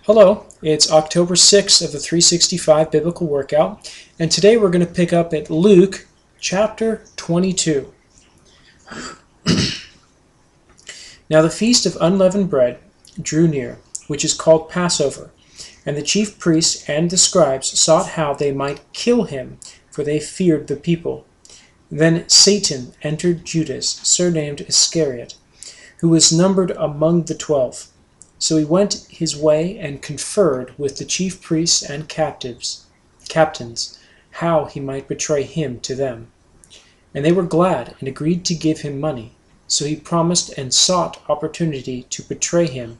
Hello, it's October 6th of the 365 Biblical Workout, and today we're going to pick up at Luke chapter 22. Now the feast of unleavened bread drew near, which is called Passover, and the chief priests and the scribes sought how they might kill him, for they feared the people. Then Satan entered Judas, surnamed Iscariot, who was numbered among the 12. So he went his way and conferred with the chief priests and captains, how he might betray him to them. And they were glad and agreed to give him money. So he promised and sought opportunity to betray him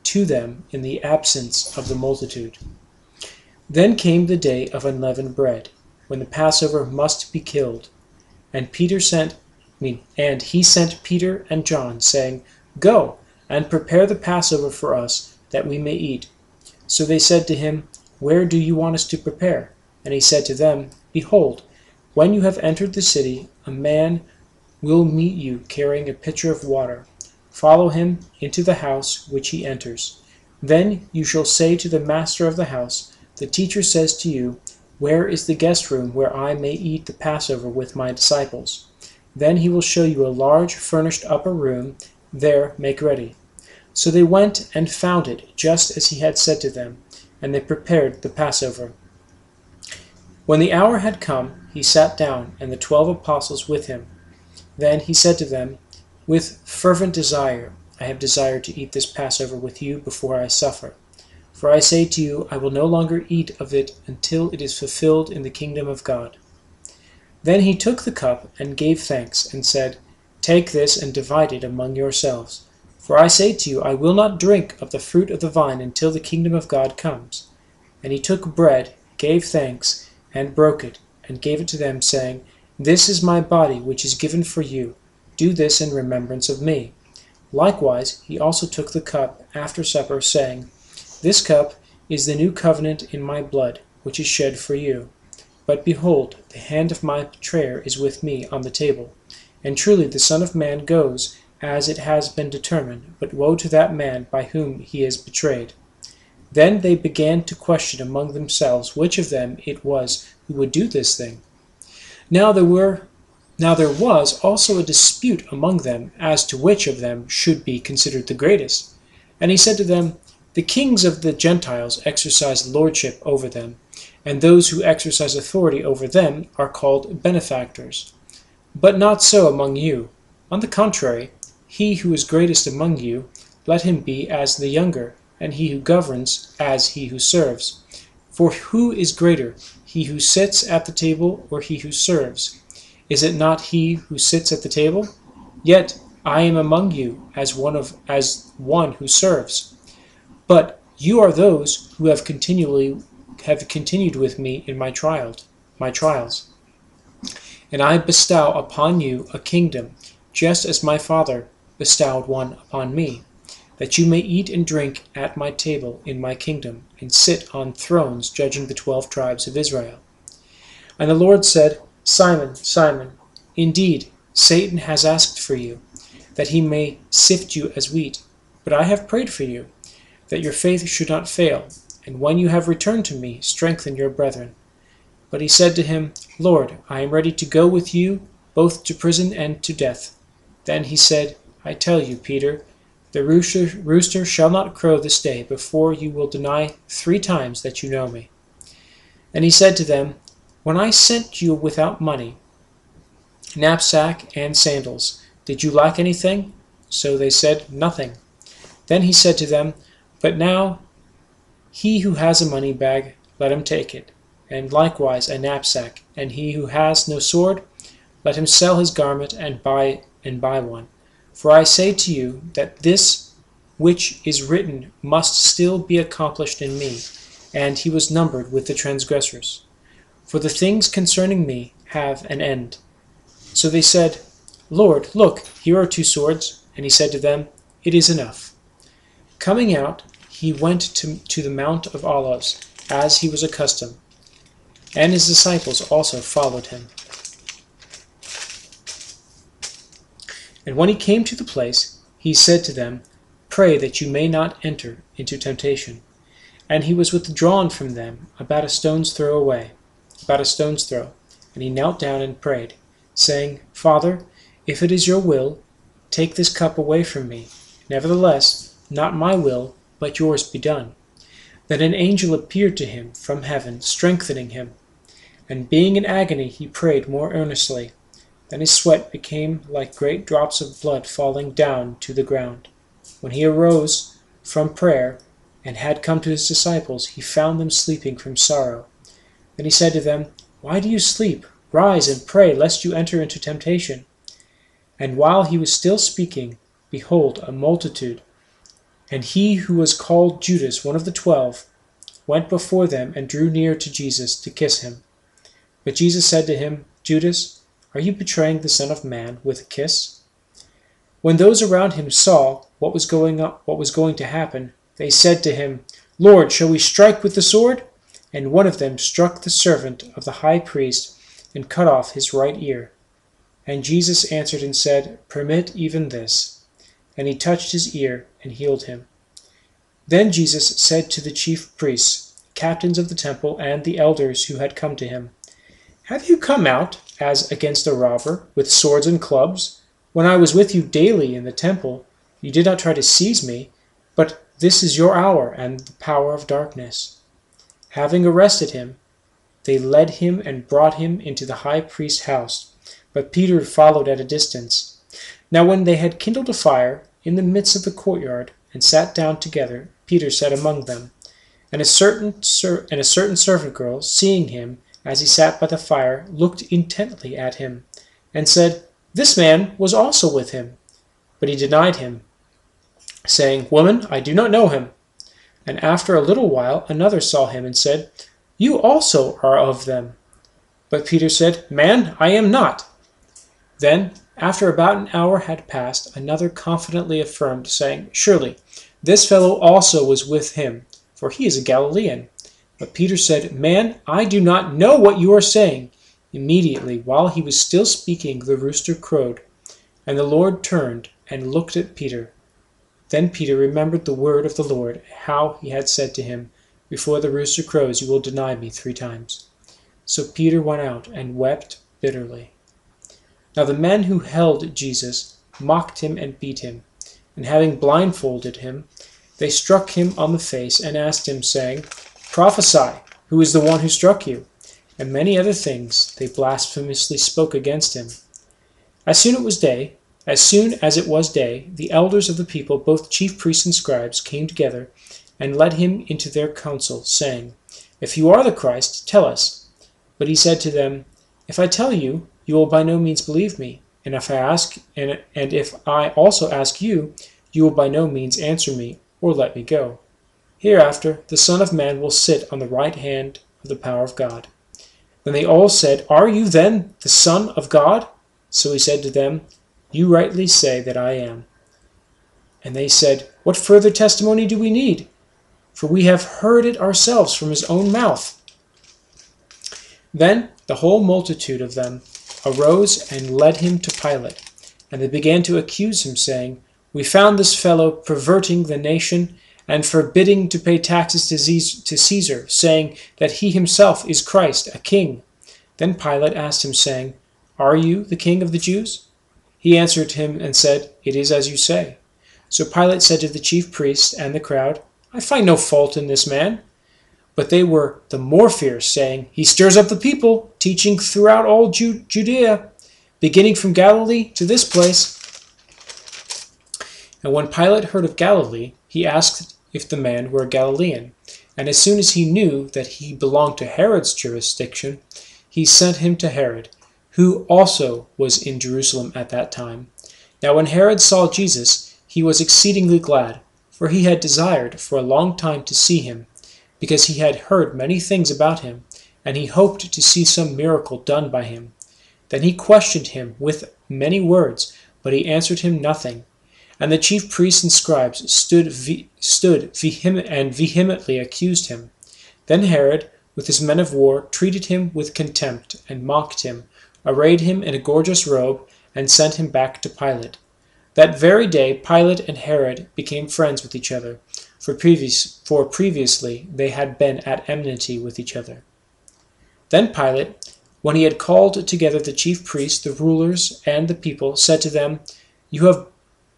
to them in the absence of the multitude. Then came the day of unleavened bread, when the Passover must be killed. And he sent Peter and John, saying, Go, and prepare the Passover for us, that we may eat. So they said to him, Where do you want us to prepare? And he said to them, Behold, when you have entered the city, a man will meet you carrying a pitcher of water. Follow him into the house which he enters. Then you shall say to the master of the house, The teacher says to you, Where is the guest room where I may eat the Passover with my disciples? Then he will show you a large furnished upper room. There make ready. So they went and found it just as he had said to them, and they prepared the Passover. When the hour had come, he sat down, and the 12 apostles with him. Then he said to them, With fervent desire I have desired to eat this Passover with you before I suffer. For I say to you, I will no longer eat of it until it is fulfilled in the kingdom of God. Then he took the cup and gave thanks, and said, Take this and divide it among yourselves. For I say to you, I will not drink of the fruit of the vine until the kingdom of God comes. And he took bread, gave thanks, and broke it, and gave it to them, saying, This is my body, which is given for you. Do this in remembrance of me. Likewise, he also took the cup after supper, saying, This cup is the new covenant in my blood, which is shed for you. But behold, the hand of my betrayer is with me on the table. And truly the Son of Man goes as it has been determined, but woe to that man by whom he is betrayed. Then they began to question among themselves which of them it was who would do this thing. Now there was also a dispute among them as to which of them should be considered the greatest. And he said to them, The kings of the Gentiles exercise lordship over them, and those who exercise authority over them are called benefactors. But not so among you. On the contrary, he who is greatest among you, let him be as the younger, and he who governs as he who serves. For who is greater, he who sits at the table or he who serves? Is it not he who sits at the table? Yet I am among you as one who serves. But you are those who have continued with me in my trials. And I bestow upon you a kingdom, just as my Father bestowed one upon me, that you may eat and drink at my table in my kingdom, and sit on thrones judging the 12 tribes of Israel. And the Lord said, Simon, Simon, indeed Satan has asked for you, that he may sift you as wheat. But I have prayed for you, that your faith should not fail, and when you have returned to me, strengthen your brethren. But he said to him, Lord, I am ready to go with you, both to prison and to death. Then he said, I tell you, Peter, the rooster shall not crow this day before you will deny 3 times that you know me. And he said to them, When I sent you without money, knapsack and sandals, did you lack anything? So they said, Nothing. Then he said to them, But now he who has a money bag, let him take it, and likewise a knapsack, and he who has no sword, let him sell his garment and buy one. For I say to you that this which is written must still be accomplished in me. And he was numbered with the transgressors. For the things concerning me have an end. So they said, Lord, look, here are 2 swords. And he said to them, It is enough. Coming out, he went to the Mount of Olives, as he was accustomed. And his disciples also followed him. And when he came to the place, he said to them, Pray that you may not enter into temptation. And he was withdrawn from them about a stone's throw away, and he knelt down and prayed, saying, Father, if it is your will, take this cup away from me. Nevertheless, not my will, but yours be done. Then an angel appeared to him from heaven, strengthening him. And being in agony, he prayed more earnestly. Then his sweat became like great drops of blood falling down to the ground. When he arose from prayer, and had come to his disciples, he found them sleeping from sorrow. Then he said to them, Why do you sleep? Rise and pray, lest you enter into temptation. And while he was still speaking, behold, a multitude, and he who was called Judas, one of the 12, went before them and drew near to Jesus to kiss him. But Jesus said to him, Judas, are you betraying the Son of Man with a kiss? When those around him saw what was going to happen, they said to him, Lord, shall we strike with the sword? And one of them struck the servant of the high priest and cut off his right ear. And Jesus answered and said, Permit even this. And he touched his ear and healed him. Then Jesus said to the chief priests, captains of the temple, and the elders who had come to him, Have you come out as against a robber with swords and clubs? When I was with you daily in the temple, you did not try to seize me, but this is your hour and the power of darkness. Having arrested him, they led him and brought him into the high priest's house, but Peter followed at a distance. Now when they had kindled a fire in the midst of the courtyard and sat down together, Peter sat among them. And a certain servant girl, seeing him as he sat by the fire, looked intently at him, and said, This man was also with him. But he denied him, saying, Woman, I do not know him. And after a little while another saw him and said, You also are of them. But Peter said, Man, I am not. Then, after about an hour had passed, another confidently affirmed, saying, Surely, this fellow also was with him, for he is a Galilean. But Peter said, Man, I do not know what you are saying. Immediately, while he was still speaking, the rooster crowed. And the Lord turned and looked at Peter. Then Peter remembered the word of the Lord, how he had said to him, Before the rooster crows, you will deny me 3 times. So Peter went out and wept bitterly. Now the men who held Jesus mocked him and beat him, and having blindfolded him, they struck him on the face and asked him, saying, Prophesy, who is the one who struck you? And many other things they blasphemously spoke against him. As soon as it was day, the elders of the people, both chief priests and scribes, came together and led him into their council, saying, If you are the Christ, tell us. But he said to them, If I tell you, you will by no means believe me, and if I also ask you, you will by no means answer me or let me go. Hereafter the Son of Man will sit on the right hand of the power of God. Then they all said, Are you then the Son of God? So he said to them, You rightly say that I am. And they said, What further testimony do we need? For we have heard it ourselves from his own mouth. Then the whole multitude of them arose and led him to Pilate. And they began to accuse him, saying, We found this fellow perverting the nation and forbidding to pay taxes to Caesar, saying that he himself is Christ, a king. Then Pilate asked him, saying, Are you the king of the Jews? He answered him and said, It is as you say. So Pilate said to the chief priests and the crowd, I find no fault in this man. But they were the more fierce, saying, He stirs up the people, teaching throughout all Judea, beginning from Galilee to this place. And when Pilate heard of Galilee, he asked if the man were a Galilean. And as soon as he knew that he belonged to Herod's jurisdiction, he sent him to Herod, who also was in Jerusalem at that time. Now when Herod saw Jesus, he was exceedingly glad, for he had desired for a long time to see him, because he had heard many things about him, and he hoped to see some miracle done by him. Then he questioned him with many words, but he answered him nothing. And the chief priests and scribes stood vehemently accused him. Then Herod, with his men of war, treated him with contempt and mocked him, arrayed him in a gorgeous robe, and sent him back to Pilate. That very day Pilate and Herod became friends with each other, for previously they had been at enmity with each other. Then Pilate, when he had called together the chief priests, the rulers, and the people, said to them, "You have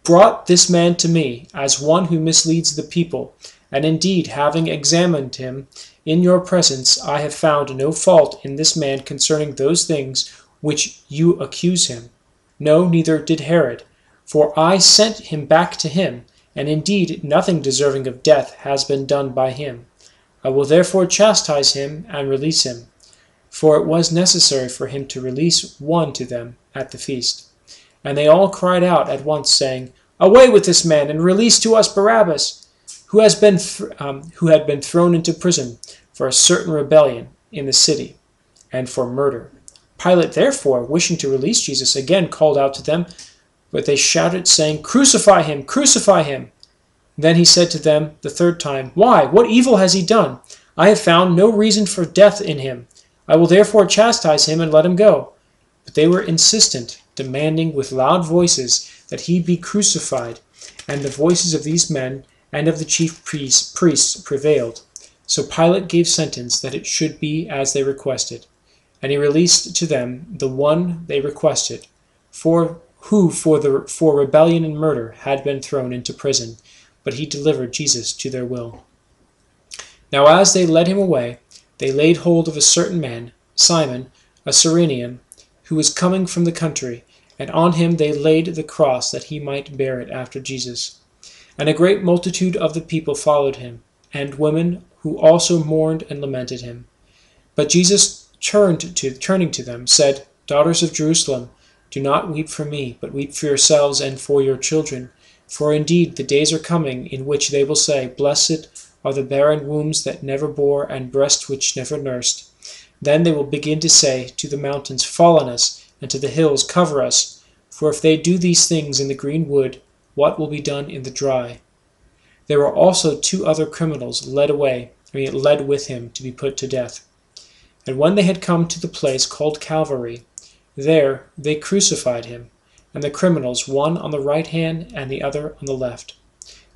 brought this man to me as one who misleads the people, and indeed, having examined him in your presence, I have found no fault in this man concerning those things which you accuse him. No, neither did Herod, for I sent him back to him, and indeed nothing deserving of death has been done by him. I will therefore chastise him and release him." For it was necessary for him to release one to them at the feast. And they all cried out at once, saying, "Away with this man, and release to us Barabbas, who had been thrown into prison for a certain rebellion in the city, and for murder." Pilate therefore, wishing to release Jesus, again called out to them, but they shouted, saying, "Crucify him! Crucify him!" Then he said to them the third time, "Why? What evil has he done? I have found no reason for death in him. I will therefore chastise him and let him go." But they were insistent, demanding with loud voices that he be crucified, and the voices of these men and of the chief priests prevailed. So Pilate gave sentence that it should be as they requested, and he released to them the one they requested, who for rebellion and murder had been thrown into prison, but he delivered Jesus to their will. Now as they led him away, they laid hold of a certain man, Simon, a Cyrenian, who was coming from the country, and on him they laid the cross that he might bear it after Jesus. And a great multitude of the people followed him, and women who also mourned and lamented him. But Jesus, turning to them, said, "Daughters of Jerusalem, do not weep for me, but weep for yourselves and for your children. For indeed the days are coming in which they will say, 'Blessed are the barren wombs that never bore, and breasts which never nursed.' Then they will begin to say to the mountains, 'Fall on us,' and to the hills, 'Cover us.' For if they do these things in the green wood, what will be done in the dry?" There were also 2 other criminals led with him to be put to death. And when they had come to the place called Calvary, there they crucified him, and the criminals, one on the right hand and the other on the left.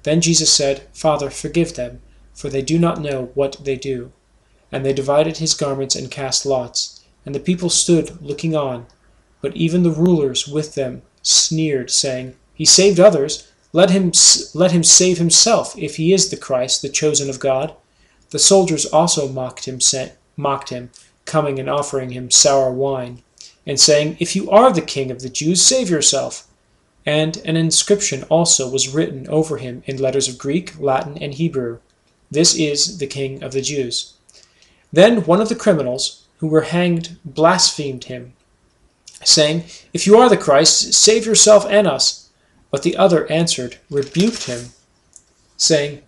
Then Jesus said, "Father, forgive them, for they do not know what they do." And they divided his garments and cast lots. And the people stood looking on. But even the rulers with them sneered, saying, "He saved others. Let him save himself, if he is the Christ, the chosen of God." The soldiers also mocked him, coming and offering him sour wine, and saying, "If you are the king of the Jews, save yourself." And an inscription also was written over him in letters of Greek, Latin, and Hebrew, "This is the King of the Jews." Then one of the criminals who were hanged blasphemed him, saying, "If you are the Christ, save yourself and us." But the other answered, rebuked him, saying,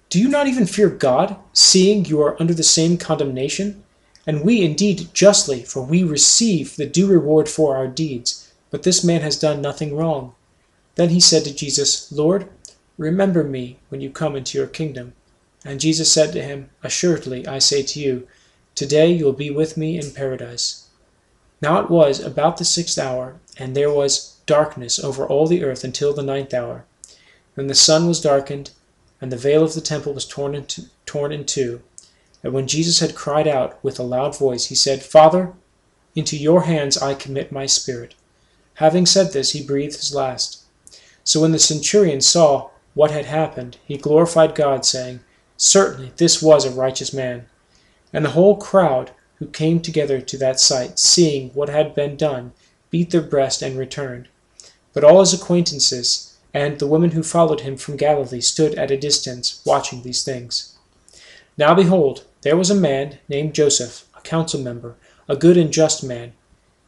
"Do you not even fear God, seeing you are under the same condemnation? And we indeed justly, for we receive the due reward for our deeds, but this man has done nothing wrong." Then he said to Jesus, "Lord, remember me when you come into your kingdom." And Jesus said to him, "Assuredly, I say to you, today you will be with me in paradise." Now it was about the 6th hour, and there was darkness over all the earth until the 9th hour. Then the sun was darkened, and the veil of the temple was torn in two. And when Jesus had cried out with a loud voice, he said, "Father, into your hands I commit my spirit." Having said this, he breathed his last. So when the centurion saw what had happened, he glorified God, saying, "Certainly this was a righteous man." And the whole crowd who came together to that sight, seeing what had been done, beat their breast and returned. But all his acquaintances and the women who followed him from Galilee stood at a distance, watching these things. Now behold, there was a man named Joseph, a council member, a good and just man.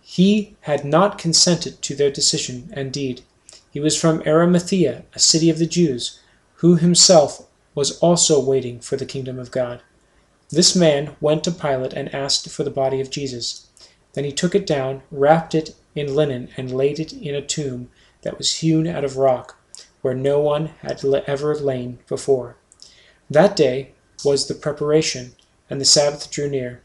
He had not consented to their decision and deed. He was from Arimathea, a city of the Jews, who himself was also waiting for the kingdom of God. This man went to Pilate and asked for the body of Jesus. Then he took it down, wrapped it in linen, and laid it in a tomb that was hewn out of rock, where no one had ever lain before. That day was the preparation, and the Sabbath drew near.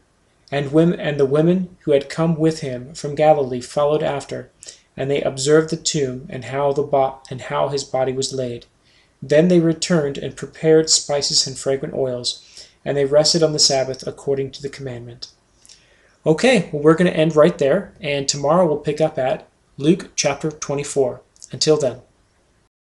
And the women who had come with him from Galilee followed after, and they observed the tomb and how his body was laid. Then they returned and prepared spices and fragrant oils, and they rested on the Sabbath according to the commandment. Okay, well, we're going to end right there, and tomorrow we'll pick up at Luke chapter 24. Until then.